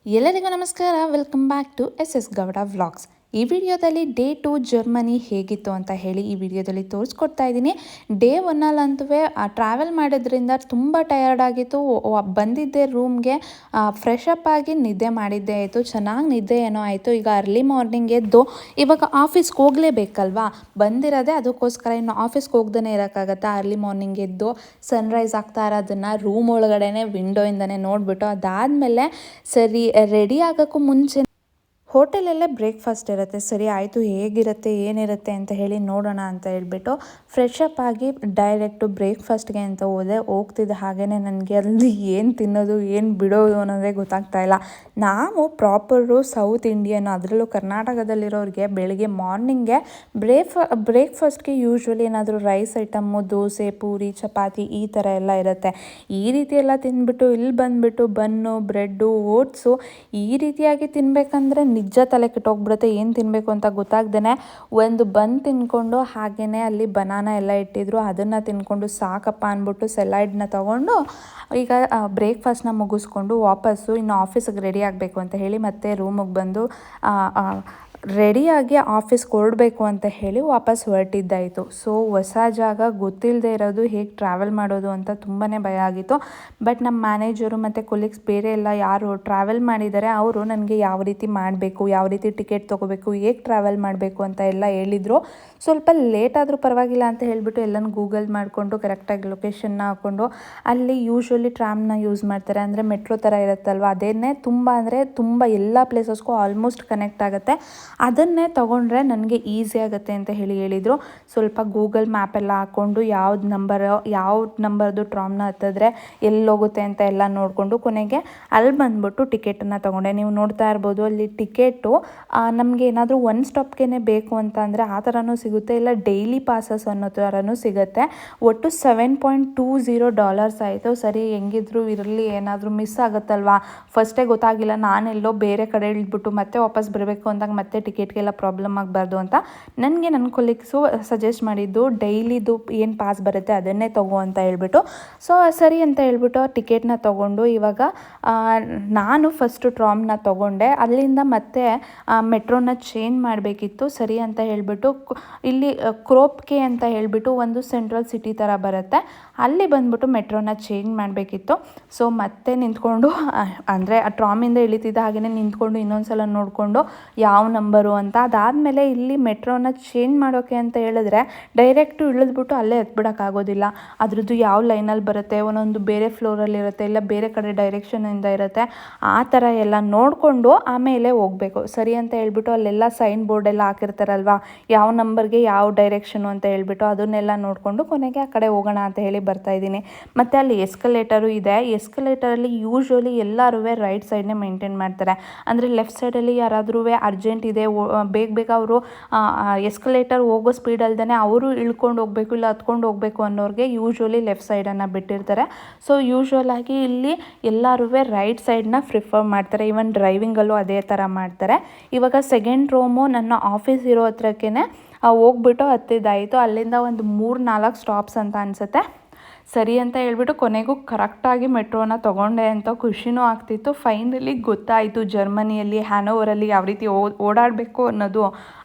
ಎಲ್ಲರಿಗೂ ನಮಸ್ಕಾರ. Welcome back to S Gowda vlogs. ಈ ವಿಡಿಯೋದಲ್ಲಿ ಡೇ 2 ಜರ್ಮನಿ ಹೇಗಿತ್ತು ಅಂತ ಹೇಳಿ ಈ ವಿಡಿಯೋದಲ್ಲಿ ತೋರಿಸ್ಕೊಡ್ತಾ ಇದ್ದೀನಿ. ಡೇ 1 ಟ್ರಾವೆಲ್ ಮಾಡೋದ್ರಿಂದ ತುಂಬ ಟಯರ್ಡ್ ಆಗಿತ್ತು. ಬಂದಿದ್ದೆ ರೂಮ್ಗೆ ಫ್ರೆಶ್ ಅಪ್ ಆಗಿ ನಿದ್ದೆ ಮಾಡಿದ್ದೆ ಆಯಿತು. ಚೆನ್ನಾಗಿ ನಿದ್ದೆ ಏನೋ ಆಯಿತು. ಈಗ ಅರ್ಲಿ ಮಾರ್ನಿಂಗ್ ಎದ್ದು ಇವಾಗ ಆಫೀಸ್ಗೆ ಹೋಗಲೇಬೇಕಲ್ವಾ, ಬಂದಿರೋದೆ ಅದಕ್ಕೋಸ್ಕರ. ಇನ್ನು ಆಫೀಸ್ಗೆ ಹೋಗ್ದೇ ಇರೋಕ್ಕಾಗತ್ತಾ? ಅರ್ಲಿ ಮಾರ್ನಿಂಗ್ ಎದ್ದು ಸನ್ರೈಸ್ ಆಗ್ತಾ ಇರೋದನ್ನು ರೂಮ್ ಒಳಗಡೆನೆ ವಿಂಡೋಯಿಂದನೇ ನೋಡಿಬಿಟ್ಟು ಅದಾದಮೇಲೆ ಸರಿ ರೆಡಿ ಆಗೋಕ್ಕೂ ಮುಂಚೆ ಹೋಟೆಲಲ್ಲೇ ಬ್ರೇಕ್ಫಾಸ್ಟ್ ಇರುತ್ತೆ. ಸರಿ ಆಯಿತು, ಹೇಗಿರುತ್ತೆ ಏನಿರುತ್ತೆ ಅಂತ ಹೇಳಿ ನೋಡೋಣ ಅಂತ ಹೇಳ್ಬಿಟ್ಟು ಫ್ರೆಶ್ ಅಪ್ ಆಗಿ ಡೈರೆಕ್ಟು ಬ್ರೇಕ್ಫಾಸ್ಟ್ಗೆ ಅಂತ ಹೋಗ್ತಿದ್ದೆ. ಹಾಗೆಯೇ ನನಗೆ ಅಲ್ಲಿ ಏನು ತಿನ್ನೋದು ಏನು ಬಿಡೋದು ಅನ್ನೋದೇ ಗೊತ್ತಾಗ್ತಾ ಇಲ್ಲ. ನಾವು ಪ್ರಾಪರು ಸೌತ್ ಇಂಡಿಯನ್, ಅದರಲ್ಲೂ ಕರ್ನಾಟಕದಲ್ಲಿರೋರಿಗೆ ಬೆಳಿಗ್ಗೆ ಮಾರ್ನಿಂಗ್ಗೆ ಬ್ರೇಕ್ಫಾಸ್ಟ್ಗೆ ಯೂಶ್ವಲಿ ಏನಾದರೂ ರೈಸ್ ಐಟಮ್ಮು, ದೋಸೆ, ಪೂರಿ, ಚಪಾತಿ ಈ ಥರ ಎಲ್ಲ ಇರುತ್ತೆ. ಈ ರೀತಿ ಎಲ್ಲ ತಿಂದ್ಬಿಟ್ಟು ಇಲ್ಲಿ ಬಂದುಬಿಟ್ಟು ಬನ್ನು, ಬ್ರೆಡ್ಡು, ಓಟ್ಸು ಈ ರೀತಿಯಾಗಿ ತಿನ್ನಬೇಕಂದ್ರೆ ನಿಜ ತಲೆ ಕೆಟ್ಟೋಗ್ಬಿಡುತ್ತೆ. ಏನು ತಿನ್ನಬೇಕು ಅಂತ ಗೊತ್ತಾಗ್ದೇ ಒಂದು ಬನ್ ತಿನ್ಕೊಂಡು, ಹಾಗೆಯೇ ಅಲ್ಲಿ ಬನಾನ ಎಲ್ಲ ಇಟ್ಟಿದ್ರು, ಅದನ್ನು ತಿನ್ಕೊಂಡು ಸಾಕಪ್ಪ ಅಂದ್ಬಿಟ್ಟು ಸಲಾಡ್ನ ತೊಗೊಂಡು ಈಗ ಬ್ರೇಕ್ಫಾಸ್ಟ್ನ ಮುಗಿಸ್ಕೊಂಡು ವಾಪಸ್ಸು ಇನ್ನು ಆಫೀಸಿಗೆ ರೆಡಿ ಆಗಬೇಕು ಅಂತ ಹೇಳಿ ಮತ್ತೆ ರೂಮಿಗೆ ಬಂದು ರೆಡಿಯಾಗಿ ಆಫೀಸ್ಗೆ ಹೊರಡಬೇಕು ಅಂತ ಹೇಳಿ ವಾಪಸ್ ಹೊರಟಿದ್ದಾಯಿತು. ಸೊ ಹೊಸ ಜಾಗ, ಗೊತ್ತಿಲ್ಲದೆ ಇರೋದು, ಹೇಗೆ ಟ್ರಾವೆಲ್ ಮಾಡೋದು ಅಂತ ತುಂಬಾ ಭಯ ಆಗಿತ್ತು. ಬಟ್ ನಮ್ಮ ಮ್ಯಾನೇಜರು ಮತ್ತು ಕೊಲೀಗ್ಸ್ ಬೇರೆ ಎಲ್ಲ ಯಾರು ಟ್ರಾವೆಲ್ ಮಾಡಿದ್ದಾರೆ ಅವರು ನನಗೆ ಯಾವ ರೀತಿ ಮಾಡಬೇಕು, ಯಾವ ರೀತಿ ಟಿಕೆಟ್ ತೊಗೋಬೇಕು, ಹೇಗೆ ಟ್ರಾವೆಲ್ ಮಾಡಬೇಕು ಅಂತ ಎಲ್ಲ ಹೇಳಿದರು. ಸ್ವಲ್ಪ ಲೇಟ್ ಆದರೂ ಪರವಾಗಿಲ್ಲ ಅಂತ ಹೇಳಿಬಿಟ್ಟು ಎಲ್ಲನೂ ಗೂಗಲ್ ಮಾಡಿಕೊಂಡು ಕರೆಕ್ಟಾಗಿ ಲೊಕೇಶನ್ನ ಹಾಕ್ಕೊಂಡು ಅಲ್ಲಿ ಯೂಶ್ವಲಿ ಟ್ರಾಮ್ನ ಯೂಸ್ ಮಾಡ್ತಾರೆ. ಅಂದರೆ ಮೆಟ್ರೋ ಥರ ಇರುತ್ತಲ್ವ, ಅದೇನೇ ತುಂಬ ಎಲ್ಲ ಪ್ಲೇಸಸ್ಗೂ ಆಲ್ಮೋಸ್ಟ್ ಕನೆಕ್ಟ್ ಆಗುತ್ತೆ. ಅದನ್ನೇ ತೊಗೊಂಡ್ರೆ ನನಗೆ ಈಸಿ ಆಗುತ್ತೆ ಅಂತ ಹೇಳಿದರು. ಸ್ವಲ್ಪ ಗೂಗಲ್ ಮ್ಯಾಪೆಲ್ಲ ಹಾಕ್ಕೊಂಡು ಯಾವ ನಂಬರ್ದು ಟ್ರಾಮ್ನ ಹತ್ತಿದ್ರೆ ಎಲ್ಲೋಗುತ್ತೆ ಅಂತ ಎಲ್ಲ ನೋಡಿಕೊಂಡು ಕೊನೆಗೆ ಅಲ್ಲಿ ಬಂದ್ಬಿಟ್ಟು ಟಿಕೆಟನ್ನು ತೊಗೊಂಡೆ. ನೀವು ನೋಡ್ತಾ ಇರ್ಬೋದು ಅಲ್ಲಿ ಟಿಕೆಟು ನಮಗೆ ಏನಾದರೂ ಒನ್ ಸ್ಟಾಪ್ಗೆ ಬೇಕು ಅಂತ ಅಂದರೆ ಆ ಥರನೂ ಸಿಗುತ್ತೆ, ಇಲ್ಲ ಡೈಲಿ ಪಾಸಸ್ ಅನ್ನೋ ಥರನೂ ಸಿಗುತ್ತೆ. ಒಟ್ಟು $7.20 ಆಯಿತು. ಸರಿ ಹೆಂಗಿದ್ರು ಇರಲಿ, ಏನಾದರೂ ಮಿಸ್ ಆಗುತ್ತಲ್ವಾ, ಫಸ್ಟೇ ಗೊತ್ತಾಗಿಲ್ಲ, ನಾನೆಲ್ಲೋ ಬೇರೆ ಕಡೆ ಇಳಿದ್ಬಿಟ್ಟು ಮತ್ತೆ ವಾಪಸ್ ಬರಬೇಕು ಅಂದಾಗ ಮತ್ತೆ ಟಿಕೆಟ್ಗೆಲ್ಲ ಪ್ರಾಬ್ಲಮ್ ಆಗಬಾರ್ದು ಅಂತ ನನಗೆ ನನ್ನ ಕೊಲೀಗ್ಸು ಸಜೆಸ್ಟ್ ಮಾಡಿದ್ದು ಡೈಲಿದು ಏನು ಪಾಸ್ ಬರುತ್ತೆ ಅದನ್ನೇ ತಗೋ ಅಂತ ಹೇಳ್ಬಿಟ್ಟು. ಸೊ ಸರಿ ಅಂತ ಹೇಳ್ಬಿಟ್ಟು ಟಿಕೆಟ್ನ ತೊಗೊಂಡು ಇವಾಗ ನಾನು ಫಸ್ಟು ಟ್ರಾಮ್ನ ತೊಗೊಂಡೆ. ಅಲ್ಲಿಂದ ಮತ್ತೆ ಮೆಟ್ರೋನ ಚೇಂಜ್ ಮಾಡಬೇಕಿತ್ತು. ಸರಿ ಅಂತ ಹೇಳಿಬಿಟ್ಟು ಇಲ್ಲಿ ಕ್ರೋಪ್ಕೆ ಅಂತ ಹೇಳಿಬಿಟ್ಟು ಒಂದು ಸೆಂಟ್ರಲ್ ಸಿಟಿ ಥರ ಬರುತ್ತೆ, ಅಲ್ಲಿ ಬಂದ್ಬಿಟ್ಟು ಮೆಟ್ರೋನ ಚೇಂಜ್ ಮಾಡಬೇಕಿತ್ತು. ಸೊ ಮತ್ತೆ ನಿಂತ್ಕೊಂಡು ಅಂದರೆ ಆ ಟ್ರಾಮಿಂದ ಇಳಿತಿದ್ದ ಹಾಗೆಯೇ ನಿಂತ್ಕೊಂಡು ಇನ್ನೊಂದು ಸಲ ನೋಡಿಕೊಂಡು ಯಾವ ನಂಬರು ಅಂತ. ಅದಾದಮೇಲೆ ಇಲ್ಲಿ ಮೆಟ್ರೋನ ಚೇಂಜ್ ಮಾಡೋಕ್ಕೆ ಅಂತ ಹೇಳಿದ್ರೆ ಡೈರೆಕ್ಟು ಇಳಿದ್ಬಿಟ್ಟು ಅಲ್ಲೇ ಎತ್ಬಿಡೋಕ್ಕಾಗೋದಿಲ್ಲ. ಅದ್ರದ್ದು ಯಾವ ಲೈನಲ್ಲಿ ಬರುತ್ತೆ, ಒಂದೊಂದು ಬೇರೆ ಫ್ಲೋರಲ್ಲಿ ಇರುತ್ತೆ, ಇಲ್ಲ ಬೇರೆ ಕಡೆ ಡೈರೆಕ್ಷನಿಂದ ಇರುತ್ತೆ, ಆ ಥರ ಎಲ್ಲ ನೋಡಿಕೊಂಡು ಆಮೇಲೆ ಹೋಗಬೇಕು. ಸರಿ ಅಂತ ಹೇಳ್ಬಿಟ್ಟು ಅಲ್ಲೆಲ್ಲ ಸೈನ್ ಬೋರ್ಡೆಲ್ಲ ಹಾಕಿರ್ತಾರಲ್ವ, ಯಾವ ನಂಬರ್ಗೆ ಯಾವ ಡೈರೆಕ್ಷನು ಅಂತ ಹೇಳ್ಬಿಟ್ಟು ಅದನ್ನೆಲ್ಲ ನೋಡಿಕೊಂಡು ಕೊನೆಗೆ ಆ ಕಡೆ ಹೋಗೋಣ ಅಂತ ಹೇಳಿ ಬರ್ತಾಯಿದ್ದೀನಿ. ಮತ್ತು ಅಲ್ಲಿ ಎಸ್ಕಲೇಟರು ಇದೆ. ಎಸ್ಕಲೇಟರಲ್ಲಿ ಯೂಶ್ವಲಿ ಎಲ್ಲರೂ ರೈಟ್ ಸೈಡ್ನೇ ಮೇಂಟೈನ್ ಮಾಡ್ತಾರೆ. ಅಂದರೆ ಲೆಫ್ಟ್ ಸೈಡಲ್ಲಿ ಯಾರಾದರೂ ಅರ್ಜೆಂಟ್ ಇದೆ, ಬೇಗ ಅವರು ಎಸ್ಕಲೇಟರ್ ಹೋಗೋ ಸ್ಪೀಡ್ ಅಲ್ದೇ ಅವರು ಇಳ್ಕೊಂಡು ಹೋಗಬೇಕು ಇಲ್ಲ ಹತ್ಕೊಂಡು ಹೋಗಬೇಕು ಅನ್ನೋರಿಗೆ ಯೂಶ್ವಲಿ ಲೆಫ್ಟ್ ಸೈಡನ್ನು ಬಿಟ್ಟಿರ್ತಾರೆ. ಸೊ ಯೂಶ್ವಲಾಗಿ ಇಲ್ಲಿ ಎಲ್ಲರೂ ರೈಟ್ ಸೈಡ್ನ ಪ್ರಿಫರ್ ಮಾಡ್ತಾರೆ. ಈವನ್ ಡ್ರೈವಿಂಗಲ್ಲೂ ಅದೇ ಥರ ಮಾಡ್ತಾರೆ. ಇವಾಗ ಸೆಕೆಂಡ್ ರೂಮು ನನ್ನ ಆಫೀಸ್ ಇರೋ ಹತ್ರಕ್ಕೇ ಹೋಗ್ಬಿಟ್ಟು ಹತ್ತಿದ್ದಾಯಿತು. ಅಲ್ಲಿಂದ ಒಂದು 3-4 ಸ್ಟಾಪ್ಸ್ ಅಂತ ಅನಿಸುತ್ತೆ. ಸರಿ ಅಂತ ಹೇಳ್ಬಿಟ್ಟು ಕೊನೆಗೂ ಕರೆಕ್ಟಾಗಿ ಮೆಟ್ರೋನ ತೊಗೊಂಡೆ ಅಂತ ಖುಷಿನೂ ಆಗ್ತಿತ್ತು. ಫೈನಲಿ ಗೊತ್ತಾಯಿತು ಜರ್ಮನಿಯಲ್ಲಿ ಹ್ಯಾನೋವರಲ್ಲಿ ಯಾವ ರೀತಿ ಓಡಾಡಬೇಕು ಅನ್ನೋದು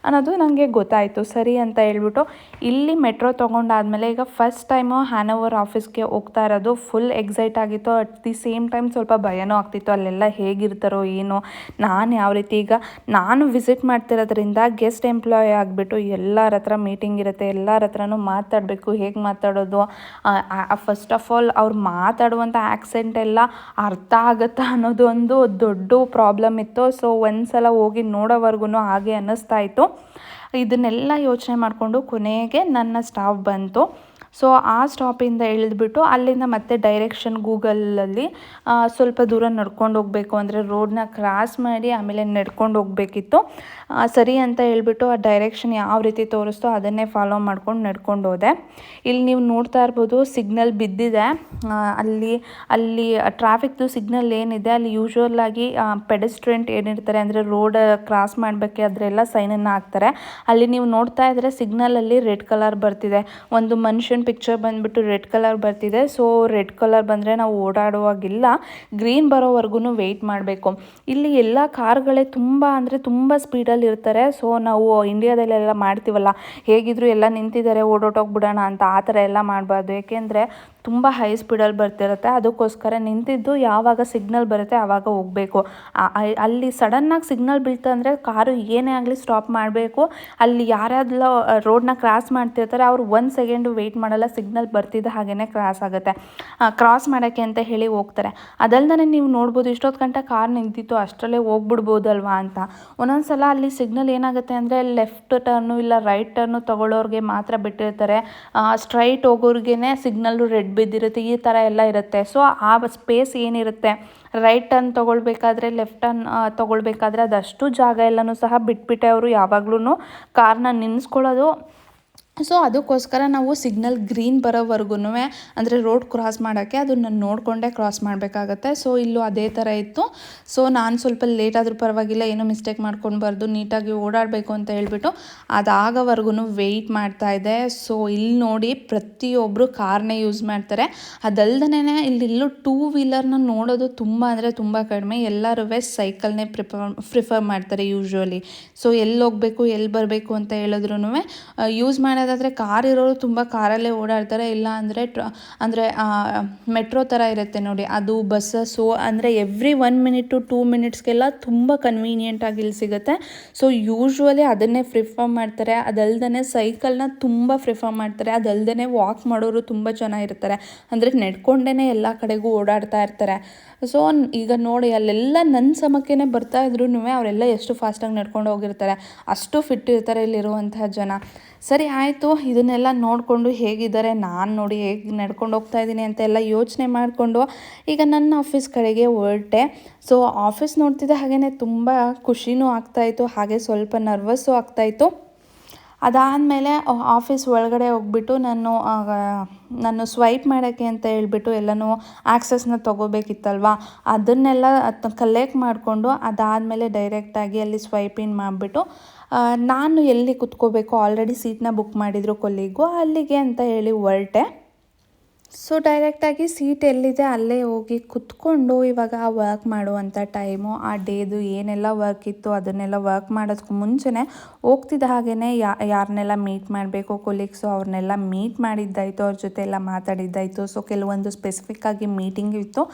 ನನಗೆ ಗೊತ್ತಾಯಿತು. ಸರಿ ಅಂತ ಹೇಳ್ಬಿಟ್ಟು ಇಲ್ಲಿ ಮೆಟ್ರೋ ತೊಗೊಂಡಾದ್ಮೇಲೆ ಈಗ ಫಸ್ಟ್ ಟೈಮು ಹ್ಯಾನೋವರ್ ಆಫೀಸ್ಗೆ ಹೋಗ್ತಾ ಇರೋದು. ಫುಲ್ ಎಕ್ಸೈಟ್ ಆಗಿತ್ತು. ಅಟ್ ದಿ ಸೇಮ್ ಟೈಮ್ ಸ್ವಲ್ಪ ಭಯನೂ ಆಗ್ತಿತ್ತು, ಅಲ್ಲೆಲ್ಲ ಹೇಗಿರ್ತಾರೋ ಏನೋ. ನಾನು ಯಾವ ರೀತಿ ಈಗ ನಾನು ವಿಸಿಟ್ ಮಾಡ್ತಿರೋದ್ರಿಂದ ಗೆಸ್ಟ್ ಎಂಪ್ಲಾಯ್ ಆಗಿಬಿಟ್ಟು ಎಲ್ಲರ ಹತ್ರ ಮೀಟಿಂಗ್ ಇರುತ್ತೆ, ಎಲ್ಲರ ಹತ್ರನೂ ಮಾತಾಡಬೇಕು. ಹೇಗೆ ಮಾತಾಡೋದು, ಫಸ್ಟ್ ಆಫ್ ಆಲ್ ಅವ್ರು ಮಾತಾಡುವಂಥ ಆ್ಯಕ್ಸೆಂಟ್ ಎಲ್ಲ ಅರ್ಥ ಆಗುತ್ತಾ ಅನ್ನೋದು ಒಂದು ದೊಡ್ಡ ಪ್ರಾಬ್ಲಮ್ ಇತ್ತು. ಸೊ ಒಂದು ಸಲ ಹೋಗಿ ನೋಡೋವರೆಗೂ ಹಾಗೆ ಅನ್ನಿಸ್ತಾ ಇತ್ತು. ಇದನ್ನೆಲ್ಲ ಯೋಚನೆ ಮಾಡಿಕೊಂಡು ಕೊನೆಗೆ ನನ್ನ ಸ್ಟಾಪ್ ಬಂತು. ಸೊ ಆ ಸ್ಟಾಪಿಂದ ಇಳಿದ್ಬಿಟ್ಟು ಅಲ್ಲಿಂದ ಮತ್ತೆ ಡೈರೆಕ್ಷನ್ ಗೂಗಲಲ್ಲಿ ಸ್ವಲ್ಪ ದೂರ ನಡ್ಕೊಂಡು ಹೋಗಬೇಕು, ಅಂದರೆ ರೋಡನ್ನ ಕ್ರಾಸ್ ಮಾಡಿ ಆಮೇಲೆ ನಡ್ಕೊಂಡು ಹೋಗಬೇಕಿತ್ತು. ಸರಿ ಅಂತ ಹೇಳ್ಬಿಟ್ಟು ಆ ಡೈರೆಕ್ಷನ್ ಯಾವ ರೀತಿ ತೋರಿಸ್ತೋ ಅದನ್ನೇ ಫಾಲೋ ಮಾಡ್ಕೊಂಡು ನಡ್ಕೊಂಡು ಹೋದೆ. ಇಲ್ಲಿ ನೀವು ನೋಡ್ತಾ ಇರ್ಬೋದು ಸಿಗ್ನಲ್ ಬಿದ್ದಿದೆ. ಅಲ್ಲಿ ಟ್ರಾಫಿಕ್ದು ಸಿಗ್ನಲ್ ಏನಿದೆ ಅಲ್ಲಿ ಯೂಶ್ವಲಾಗಿ ಪೆಡೆಸ್ಟ್ರೆಂಟ್ ಏನಿರ್ತಾರೆ, ಅಂದರೆ ರೋಡ್ ಕ್ರಾಸ್ ಮಾಡಬೇಕಾದ್ರೆಲ್ಲ ಸೈನನ್ನು ಹಾಕ್ತಾರೆ. ಅಲ್ಲಿ ನೀವು ನೋಡ್ತಾ ಇದ್ದರೆ ಸಿಗ್ನಲಲ್ಲಿ ರೆಡ್ ಕಲರ್ ಬರ್ತಿದೆ. ಒಂದು ಮನುಷ್ಯನ ಪಿಕ್ಚರ್ ಬಂದುಬಿಟ್ಟು ರೆಡ್ ಕಲರ್ ಬರ್ತಿದೆ. ಸೊ ರೆಡ್ ಕಲರ್ ಬಂದರೆ ನಾವು ಓಡಾಡುವಾಗಿಲ್ಲ, ಗ್ರೀನ್ ಬರೋವರೆಗೂ ವೆಯ್ಟ್ ಮಾಡಬೇಕು. ಇಲ್ಲಿ ಎಲ್ಲ ಕಾರ್ಗಳೇ ತುಂಬ ಅಂದರೆ ತುಂಬ ಸ್ಪೀಡಲ್ಲಿ ಇರ್ತಾರೆ. ಸೊ ನಾವು ಇಂಡಿಯಾದಲ್ಲೆಲ್ಲ ಮಾಡ್ತೀವಲ್ಲ, ಹೇಗಿದ್ರು ಎಲ್ಲ ನಿಂತಿದ್ದಾರೆ ಓಡೋಟೋಗ್ಬಿಡೋಣ ಅಂತ, ಆ ಥರ ಎಲ್ಲ ಮಾಡಬಾರ್ದು. ಏಕೆಂದರೆ ತುಂಬ ಹೈ ಸ್ಪೀಡಲ್ಲಿ ಬರ್ತಿರುತ್ತೆ. ಅದಕ್ಕೋಸ್ಕರ ನಿಂತಿದ್ದು ಯಾವಾಗ ಸಿಗ್ನಲ್ ಬರುತ್ತೆ ಆವಾಗ ಹೋಗಬೇಕು. ಅಲ್ಲಿ ಸಡನ್ನಾಗಿ ಸಿಗ್ನಲ್ ಬೀಳ್ತಾ ಅಂದರೆ ಕಾರು ಏನೇ ಆಗಲಿ ಸ್ಟಾಪ್ ಮಾಡಬೇಕು. ಅಲ್ಲಿ ಯಾರ್ಯಾರೆಲ್ಲ ರೋಡನ್ನ ಕ್ರಾಸ್ ಮಾಡ್ತಿರ್ತಾರೆ ಅವ್ರು 1 ಸೆಕೆಂಡು ವೆಯ್ಟ್ ಮಾಡಲ್ಲ, ಸಿಗ್ನಲ್ ಬರ್ತಿದ್ದ ಹಾಗೇ ಕ್ರಾಸ್ ಆಗುತ್ತೆ. ಕ್ರಾಸ್ ಮಾಡೋಕ್ಕೆ ಅಂತ ಹೇಳಿ ಹೋಗ್ತಾರೆ. ಅದಲ್ದೇ ನೀವು ನೋಡ್ಬೋದು ಇಷ್ಟೊತ್ತು ಗಂಟೆ ಕಾರ್ ನಿಂತಿತ್ತು, ಅಷ್ಟರಲ್ಲೇ ಹೋಗ್ಬಿಡ್ಬೋದಲ್ವಾ ಅಂತ. ಒಂದೊಂದು ಸಲ ಅಲ್ಲಿ ಸಿಗ್ನಲ್ ಏನಾಗುತ್ತೆ ಅಂದರೆ ಲೆಫ್ಟ್ ಟರ್ನು ಇಲ್ಲ ರೈಟ್ ಟರ್ನು ತೊಗೊಳ್ಳೋರಿಗೆ ಮಾತ್ರ ಬಿಟ್ಟಿರ್ತಾರೆ, ಸ್ಟ್ರೈಟ್ ಹೋಗೋರಿಗೇ ಸಿಗ್ನಲ್ಲು ರೆಡ್ ಬಿದ್ದಿರುತ್ತೆ, ಈ ಥರ ಎಲ್ಲ ಇರುತ್ತೆ. ಸೊ ಆ ಸ್ಪೇಸ್ ಏನಿರುತ್ತೆ ರೈಟ್ ಟರ್ನ್ ತೊಗೊಳ್ಬೇಕಾದ್ರೆ ಲೆಫ್ಟ್ ಟರ್ನ್ ತೊಗೊಳ್ಬೇಕಾದ್ರೆ ಅದಷ್ಟು ಜಾಗ ಎಲ್ಲನೂ ಸಹ ಬಿಟ್ಬಿಟ್ಟೆ ಅವರು ಯಾವಾಗ್ಲೂ ಕಾರ್ನ ನಿಲ್ಲಿಸ್ಕೊಳ್ಳೋದು. ಸೊ ಅದಕ್ಕೋಸ್ಕರ ನಾವು ಸಿಗ್ನಲ್ ಗ್ರೀನ್ ಬರೋವರೆಗೂ ಅಂದರೆ ರೋಡ್ ಕ್ರಾಸ್ ಮಾಡೋಕ್ಕೆ ಅದನ್ನು ನೋಡಿಕೊಂಡೇ ಕ್ರಾಸ್ ಮಾಡಬೇಕಾಗತ್ತೆ. ಸೊ ಇಲ್ಲೂ ಅದೇ ಥರ ಇತ್ತು. ಸೊ ನಾನು ಸ್ವಲ್ಪ ಲೇಟ್ ಆದರೂ ಪರವಾಗಿಲ್ಲ, ಏನೂ ಮಿಸ್ಟೇಕ್ ಮಾಡ್ಕೊಳ್ಬಾರ್ದು, ನೀಟಾಗಿ ಓಡಾಡಬೇಕು ಅಂತ ಹೇಳ್ಬಿಟ್ಟು ಅದಾಗೋವರೆಗೂ ವೆಯ್ಟ್ ಮಾಡ್ತಾಯಿದ್ದೆ. ಸೊ ಇಲ್ಲಿ ನೋಡಿ ಪ್ರತಿಯೊಬ್ಬರು ಕಾರ್ನೇ ಯೂಸ್ ಮಾಡ್ತಾರೆ. ಅದಲ್ದೇ ಇಲ್ಲೆಲ್ಲೂ 2 ವೀಲರ್ನ ನೋಡೋದು ತುಂಬ ಅಂದರೆ ತುಂಬ ಕಡಿಮೆ. ಎಲ್ಲರೂ ಸೈಕಲ್ನೇ ಪ್ರಿಫರ್ ಮಾಡ್ತಾರೆ ಯೂಶ್ವಲಿ. ಸೊ ಎಲ್ಲಿ ಹೋಗಬೇಕು ಎಲ್ಲಿ ಬರಬೇಕು ಅಂತ ಹೇಳಿದ್ರು ಯೂಸ್ ಮಾಡೋದಾದರೆ ಕಾರ್ ಇರೋರು ತುಂಬ ಕಾರಲ್ಲೇ ಓಡಾಡ್ತಾರೆ. ಇಲ್ಲ ಅಂದರೆ ಮೆಟ್ರೋ ಥರ ಇರುತ್ತೆ ನೋಡಿ, ಅದು ಬಸ್ಸಸ್ಸು ಅಂದರೆ ಎವ್ರಿ 1 ಮಿನಿಟ್ ಟು 2 ಮಿನಿಟ್ಸ್ಗೆಲ್ಲ ತುಂಬ ಕನ್ವೀನಿಯೆಂಟಾಗಿ ಇಲ್ಲಿ ಸಿಗುತ್ತೆ. ಸೊ ಯೂಶ್ವಲಿ ಅದನ್ನೇ ಪ್ರಿಫರ್ ಮಾಡ್ತಾರೆ. ಅದಲ್ದೇ ಸೈಕಲ್ನ ತುಂಬ ಪ್ರಿಫರ್ ಮಾಡ್ತಾರೆ. ಅದಲ್ದೇ ವಾಕ್ ಮಾಡೋರು ತುಂಬ ಜನ ಇರ್ತಾರೆ, ಅಂದರೆ ನಡ್ಕೊಂಡೇ ಎಲ್ಲ ಕಡೆಗೂ ಓಡಾಡ್ತಾ ಇರ್ತಾರೆ. ಸೊ ಈಗ ನೋಡಿ ಅಲ್ಲೆಲ್ಲ ನನ್ನ ಸಮಕ್ಕೇ ಬರ್ತಾ ಇದ್ರೂ ಅವರೆಲ್ಲ ಎಷ್ಟು ಫಾಸ್ಟಾಗಿ ನಡ್ಕೊಂಡು ಹೋಗಿರ್ತಾರೆ, ಅಷ್ಟು ಫಿಟ್ ಇರ್ತಾರೆ ಇಲ್ಲಿರುವಂತಹ ಜನ. ಸರಿ ಆಯಿತು, ಇದನ್ನೆಲ್ಲ ನೋಡಿಕೊಂಡು ಹೇಗಿದ್ದಾರೆ, ನಾನು ನೋಡಿ ಹೇಗೆ ನಡ್ಕೊಂಡು ಹೋಗ್ತಾ ಇದ್ದೀನಿ ಅಂತ ಎಲ್ಲ ಯೋಚನೆ ಮಾಡಿಕೊಂಡು ಈಗ ನನ್ನ ಆಫೀಸ್ ಕಡೆಗೆ ಹೊರಟೆ. ಸೊ ಆಫೀಸ್ ನೋಡ್ತಿದ್ದೆ ಹಾಗೆಯೇ ತುಂಬ ಖುಷಿನೂ ಆಗ್ತಾಯಿತ್ತು, ಹಾಗೆ ಸ್ವಲ್ಪ ನರ್ವಸ್ಸು ಆಗ್ತಾಯಿತ್ತು. ಅದಾದಮೇಲೆ ಆಫೀಸ್ ಒಳಗಡೆ ಹೋಗ್ಬಿಟ್ಟು ನಾನು ಸ್ವೈಪ್ ಮಾಡೋಕ್ಕೆ ಅಂತ ಹೇಳ್ಬಿಟ್ಟು ಎಲ್ಲನೂ ಆಕ್ಸೆಸ್ನ ತೊಗೋಬೇಕಿತ್ತಲ್ವ, ಅದನ್ನೆಲ್ಲ ಕಲೆಕ್ಟ್ ಮಾಡಿಕೊಂಡು ಅದಾದಮೇಲೆ ಡೈರೆಕ್ಟಾಗಿ ಅಲ್ಲಿ ಸ್ವೈಪ್ ಇನ್ ಮಾಡಿಬಿಟ್ಟು ನಾನು ಎಲ್ಲಿ ಕುತ್ಕೋಬೇಕು, ಆಲ್ರೆಡಿ ಸೀಟ್ನ ಬುಕ್ ಮಾಡಿದ್ರು ಕೊಲ್ಲಿಗೂ, ಅಲ್ಲಿಗೆ ಅಂತ ಹೇಳಿ ಹೊರಟೆ. ಸೊ ಡೈರೆಕ್ಟಾಗಿ ಸೀಟ್ ಎಲ್ಲಿದೆ ಅಲ್ಲೇ ಹೋಗಿ ಕುತ್ಕೊಂಡು ಇವಾಗ ವರ್ಕ್ ಮಾಡುವಂಥ ಟೈಮು, ಆ ಡೇದು ಏನೆಲ್ಲ ವರ್ಕ್ ಇತ್ತು ಅದನ್ನೆಲ್ಲ ವರ್ಕ್ ಮಾಡೋದಕ್ಕೂ ಮುಂಚೆನೇ ಹೋಗ್ತಿದ್ದ ಹಾಗೆಯೇ ಯಾರನ್ನೆಲ್ಲ ಮೀಟ್ ಮಾಡಬೇಕು ಕೊಲೀಗ್ಸು ಅವ್ರನ್ನೆಲ್ಲ ಮೀಟ್ ಮಾಡಿದ್ದಾಯಿತು, ಅವ್ರ ಜೊತೆ ಎಲ್ಲ ಮಾತಾಡಿದ್ದಾಯಿತು. ಸೊ ಕೆಲವೊಂದು ಸ್ಪೆಸಿಫಿಕ್ಕಾಗಿ ಮೀಟಿಂಗ್ ಇತ್ತು.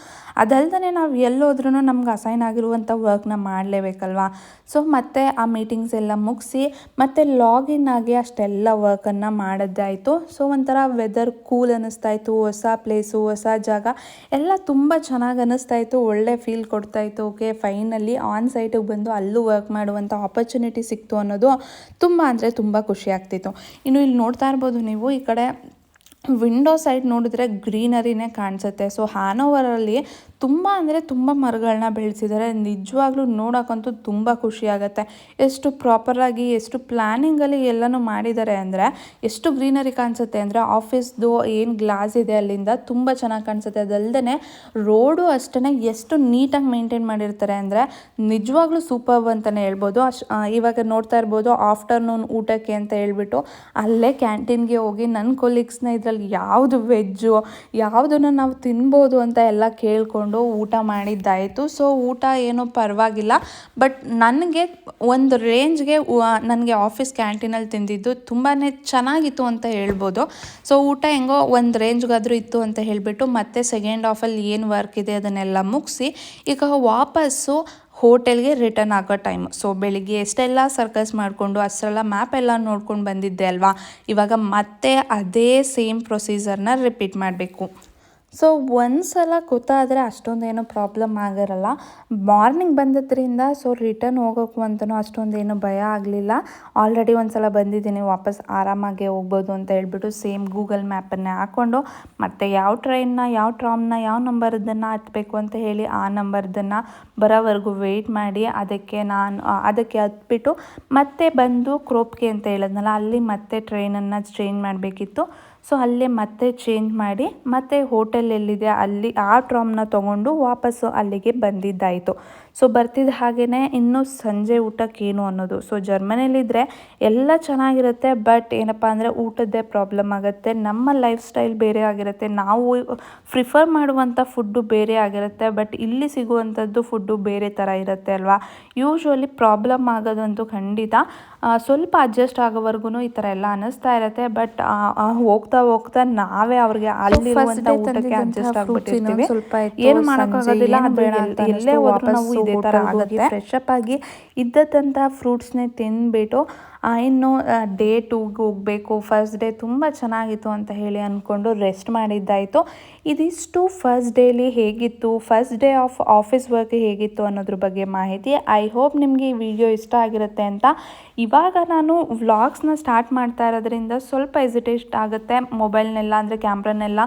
ಅದಲ್ದೇ ನಾವು ಎಲ್ಲೋದ್ರೂ ನಮ್ಗೆ ಅಸೈನ್ ಆಗಿರುವಂಥ ವರ್ಕ್ನ ಮಾಡಲೇಬೇಕಲ್ವ. ಸೊ ಮತ್ತೆ ಆ ಮೀಟಿಂಗ್ಸ್ ಎಲ್ಲ ಮುಗಿಸಿ ಮತ್ತೆ ಲಾಗಿನ್ ಆಗಿ ಅಷ್ಟೆಲ್ಲ ವರ್ಕನ್ನು ಮಾಡಿದ್ದಾಯಿತು. ಸೊ ಒಂಥರ ವೆದರ್ ಕೂಲ್ ಅನ್ನಿಸ್ತಾಯಿತ್ತು, ಹೊಸ ಪ್ಲೇಸು ಹೊಸ ಜಾಗ ಎಲ್ಲ ತುಂಬ ಚೆನ್ನಾಗಿ ಅನ್ನಿಸ್ತಾಯಿತ್ತು, ಒಳ್ಳೆ ಫೀಲ್ ಕೊಡ್ತಾಯಿತ್ತು. ಓಕೆ ಫೈನಲಿ ಆನ್ ಸೈಟಿಗೆ ಬಂದು ಅಲ್ಲೂ ವರ್ಕ್ ಮಾಡುವಂಥ ಆಪರ್ಚುನಿಟಿ ಸಿಕ್ತು ಅನ್ನೋದು ತುಂಬ ಅಂದರೆ ತುಂಬ ಖುಷಿ ಆಗ್ತಿತ್ತು. ಇನ್ನು ಇಲ್ಲಿ ನೋಡ್ತಾ ಇರ್ಬೋದು ನೀವು, ಈ ಕಡೆ ವಿಂಡೋ ಸೈಡ್ ನೋಡಿದ್ರೆ ಗ್ರೀನರಿನೇ ಕಾಣಿಸುತ್ತೆ. ಸೊ ಹ್ಯಾನೋವರಲ್ಲಿ ತುಂಬ ಅಂದರೆ ತುಂಬ ಮರಗಳನ್ನ ಬೆಳೆಸಿದ್ದಾರೆ. ನಿಜವಾಗ್ಲೂ ನೋಡೋಕ್ಕಂತೂ ತುಂಬ ಖುಷಿಯಾಗತ್ತೆ. ಎಷ್ಟು ಪ್ರಾಪರಾಗಿ ಎಷ್ಟು ಪ್ಲ್ಯಾನಿಂಗಲ್ಲಿ ಎಲ್ಲನೂ ಮಾಡಿದ್ದಾರೆ ಅಂದರೆ ಎಷ್ಟು ಗ್ರೀನರಿ ಕಾಣಿಸುತ್ತೆ ಅಂದರೆ ಆಫೀಸ್ದು ಏನು ಗ್ಲಾಸ್ ಇದೆ ಅಲ್ಲಿಂದ ತುಂಬ ಚೆನ್ನಾಗಿ ಕಾಣಿಸುತ್ತೆ. ಅದಲ್ಲದೆ ರೋಡು ಅಷ್ಟೇ ಎಷ್ಟು ನೀಟಾಗಿ ಮೇಂಟೈನ್ ಮಾಡಿರ್ತಾರೆ ಅಂದರೆ ನಿಜವಾಗ್ಲೂ ಸೂಪರ್ಬ್ ಅಂತಲೇ ಹೇಳ್ಬೋದು. ಇವಾಗ ನೋಡ್ತಾ ಇರ್ಬೋದು ಆಫ್ಟರ್ನೂನ್ ಊಟಕ್ಕೆ ಅಂತ ಹೇಳ್ಬಿಟ್ಟು ಅಲ್ಲೇ ಕ್ಯಾಂಟೀನ್ಗೆ ಹೋಗಿ ನನ್ನ ಕೊಲೀಗ್ಸ್ನ ಇದರಲ್ಲಿ ಯಾವುದು ವೆಜ್ಜು ಯಾವುದನ್ನು ನಾವು ತಿನ್ಬೋದು ಅಂತ ಎಲ್ಲ ಕೇಳಿಕೊಂಡು ಊಟ ಮಾಡಿದ್ದಾಯಿತು. ಸೊ ಊಟ ಏನೂ ಪರವಾಗಿಲ್ಲ, ಬಟ್ ನನಗೆ ಒಂದು ರೇಂಜ್ಗೆ ನನಗೆ ಆಫೀಸ್ ಕ್ಯಾಂಟೀನಲ್ಲಿ ತಿಂದಿದ್ದು ತುಂಬಾ ಚೆನ್ನಾಗಿತ್ತು ಅಂತ ಹೇಳ್ಬೋದು. ಸೊ ಊಟ ಹೆಂಗೋ ಒಂದು ರೇಂಜ್ಗಾದರೂ ಇತ್ತು ಅಂತ ಹೇಳಿಬಿಟ್ಟು ಮತ್ತೆ ಸೆಕೆಂಡ್ ಹಾಫಲ್ಲಿ ಏನು ವರ್ಕ್ ಇದೆ ಅದನ್ನೆಲ್ಲ ಮುಗಿಸಿ ಈಗ ವಾಪಸ್ಸು ಹೋಟೆಲ್ಗೆ ರಿಟರ್ನ್ ಆಗೋ ಟೈಮು. ಸೊ ಬೆಳಿಗ್ಗೆ ಎಷ್ಟೆಲ್ಲ ಸರ್ಕಸ್ ಮಾಡಿಕೊಂಡು ಅಷ್ಟೆಲ್ಲ ಮ್ಯಾಪ್ ಎಲ್ಲ ನೋಡ್ಕೊಂಡು ಬಂದಿದ್ದೆ ಅಲ್ವಾ, ಇವಾಗ ಮತ್ತೆ ಅದೇ ಸೇಮ್ ಪ್ರೊಸೀಜರ್ನ ರಿಪೀಟ್ ಮಾಡಬೇಕು. ಸೊ ಒಂದು ಸಲ ಗೊತ್ತಾದರೆ ಅಷ್ಟೊಂದೇನು ಪ್ರಾಬ್ಲಮ್ ಆಗಿರಲ್ಲ. ಮಾರ್ನಿಂಗ್ ಬಂದಿದ್ದರಿಂದ ಸೊ ರಿಟರ್ನ್ ಹೋಗೋಕ್ಕೂ ಅಂತಲೂ ಅಷ್ಟೊಂದೇನು ಭಯ ಆಗಲಿಲ್ಲ. ಆಲ್ರೆಡಿ ಒಂದು ಸಲ ಬಂದಿದ್ದೀನಿ, ವಾಪಸ್ ಆರಾಮಾಗೆ ಹೋಗ್ಬೋದು ಅಂತ ಹೇಳ್ಬಿಟ್ಟು ಸೇಮ್ ಗೂಗಲ್ ಮ್ಯಾಪನ್ನೇ ಹಾಕ್ಕೊಂಡು ಮತ್ತು ಯಾವ ಟ್ರೈನ್ನ ಯಾವ ಟ್ರಾಮ್ನ ಯಾವ ನಂಬರ್ದನ್ನು ಹತ್ತಬೇಕು ಅಂತ ಹೇಳಿ ಆ ನಂಬರ್ದನ್ನು ಬರೋವರೆಗೂ ವೆಯ್ಟ್ ಮಾಡಿ ಅದಕ್ಕೆ ಹತ್ಬಿಟ್ಟು ಮತ್ತೆ ಬಂದು ಕ್ರೋಪ್ಗೆ ಅಂತ ಹೇಳಿದ್ನಲ್ಲ ಅಲ್ಲಿ ಮತ್ತೆ ಟ್ರೈನನ್ನು ಚೇಂಜ್ ಮಾಡಬೇಕಿತ್ತು. ಸೊ ಅಲ್ಲೇ ಮತ್ತೆ ಚೇಂಜ್ ಮಾಡಿ ಮತ್ತೆ ಹೋಟೆಲ್ ಎಲ್ಲಿದೆ ಅಲ್ಲಿ ಆ ಟ್ರಾಮ್ನ ತೊಗೊಂಡು ವಾಪಸ್ಸು ಅಲ್ಲಿಗೆ ಬಂದಿದ್ದಾಯಿತು. ಸೊ ಬರ್ತಿದ್ದ ಹಾಗೆಯೇ ಇನ್ನು ಸಂಜೆ ಊಟಕ್ಕೇನು ಅನ್ನೋದು. ಸೊ ಜರ್ಮನಿಲಿದ್ದರೆ ಎಲ್ಲ ಚೆನ್ನಾಗಿರುತ್ತೆ, ಬಟ್ ಏನಪ್ಪ ಅಂದರೆ ಊಟದ್ದೇ ಪ್ರಾಬ್ಲಮ್ ಆಗುತ್ತೆ. ನಮ್ಮ ಲೈಫ್ ಸ್ಟೈಲ್ ಬೇರೆ ಆಗಿರುತ್ತೆ, ನಾವು ಪ್ರಿಫರ್ ಮಾಡುವಂಥ ಫುಡ್ಡು ಬೇರೆ ಆಗಿರುತ್ತೆ, ಬಟ್ ಇಲ್ಲಿ ಸಿಗುವಂಥದ್ದು ಫುಡ್ಡು ಬೇರೆ ಥರ ಇರುತ್ತೆ ಅಲ್ವಾ. ಯೂಶ್ವಲಿ ಪ್ರಾಬ್ಲಮ್ ಆಗೋದಂತೂ ಖಂಡಿತ. ಸ್ವಲ್ಪ ಅಡ್ಜಸ್ಟ್ ಆಗೋವರೆಗೂ ಈ ಥರ ಎಲ್ಲ ಅನ್ನಿಸ್ತಾ ಇರುತ್ತೆ, ಬಟ್ ಹೋಗ್ತಾ ಹೋಗ್ತಾ ನಾವೇ ಅವ್ರಿಗೆ ಅಲ್ಲಿರುವಂಥ ಊಟಕ್ಕೆ ಅಡ್ಜಸ್ಟ್ ಆಗಿಬಿಟ್ಟಿರ್ತೀವಿ. ಏನು ಮಾಡೋಕ್ಕಾಗೋದಿಲ್ಲ, ಎಲ್ಲೇ ಹೋದ್ರೂ ನಾವು ಇದೇ ಥರ ಆಗುತ್ತೆ. ಫ್ರೆಶ್ ಅಪ್ ಆಗಿ ಇದ್ದದ್ದಂಥ ಫ್ರೂಟ್ಸ್ನೇ ತಿಂದ್ಬಿಟ್ಟು ಇನ್ನು ಡೇ 2ಗೆ ಹೋಗಬೇಕು. ಫಸ್ಟ್ ಡೇ ತುಂಬ ಚೆನ್ನಾಗಿತ್ತು ಅಂತ ಹೇಳಿ ಅಂದ್ಕೊಂಡು ರೆಸ್ಟ್ ಮಾಡಿದ್ದಾಯಿತು. ಇದಿಷ್ಟು ಫಸ್ಟ್ ಡೇಲಿ ಹೇಗಿತ್ತು, first day of office work ಹೇಗಿತ್ತು ಅನ್ನೋದ್ರ ಬಗ್ಗೆ ಮಾಹಿತಿ. ಐ ಹೋಪ್ ನಿಮಗೆ ಈ ವಿಡಿಯೋ ಇಷ್ಟ ಆಗಿರುತ್ತೆ ಅಂತ. ಇವಾಗ ನಾನು ವ್ಲಾಗ್ಸ್ನ ಸ್ಟಾರ್ಟ್ ಮಾಡ್ತಾ ಇರೋದ್ರಿಂದ ಸ್ವಲ್ಪ ಹೆಸಿಟೇಟ್ ಆಗುತ್ತೆ, ಮೊಬೈಲ್ನೆಲ್ಲ ಅಂದರೆ ಕ್ಯಾಮ್ರಾನೆಲ್ಲ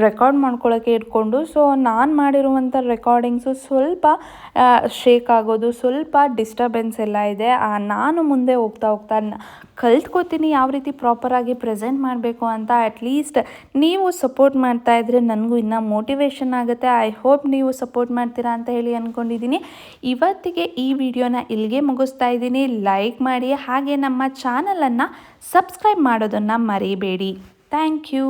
ರೆಕಾರ್ಡ್ ಮಾಡ್ಕೊಳ್ಳೋಕ್ಕೆ ಇಟ್ಕೊಂಡು. ಸೊ ನಾನು ಮಾಡಿರುವಂಥ ರೆಕಾರ್ಡಿಂಗ್ಸು ಸ್ವಲ್ಪ ಶೇಕ್ ಆಗೋದು, ಸ್ವಲ್ಪ ಡಿಸ್ಟರ್ಬೆನ್ಸ್ ಎಲ್ಲ ಇದೆ. ನಾನು ಮುಂದೆ ಹೋಗ್ತಾ ಹೋಗ್ತಾ ಕಲ್ತ್ಕೋತೀನಿ ಯಾವ ರೀತಿ ಪ್ರಾಪರಾಗಿ ಪ್ರೆಸೆಂಟ್ ಮಾಡಬೇಕು ಅಂತ. ಅಟ್ಲೀಸ್ಟ್ ನೀವು ಸಪೋರ್ಟ್ ಮಾಡ್ತಾ ಇದ್ರೆ ನನಗೂ ಇನ್ನೂ ಮೋಟಿವೇಶನ್ ಆಗುತ್ತೆ. ಐ ಹೋಪ್ ನೀವು ಸಪೋರ್ಟ್ ಮಾಡ್ತೀರಾ ಅಂತ ಹೇಳಿ ಅಂದ್ಕೊಂಡಿದ್ದೀನಿ. ಇವತ್ತಿಗೆ ಈ ವಿಡಿಯೋನ ಇಲ್ಲಿಗೆ ಮುಗಿಸ್ತಾ ಇದ್ದೀನಿ. ಲೈಕ್ ಮಾಡಿ, ಹಾಗೆ ನಮ್ಮ ಚಾನಲನ್ನು ಸಬ್ಸ್ಕ್ರೈಬ್ ಮಾಡೋದನ್ನು ಮರಿಬೇಡಿ. Thank you.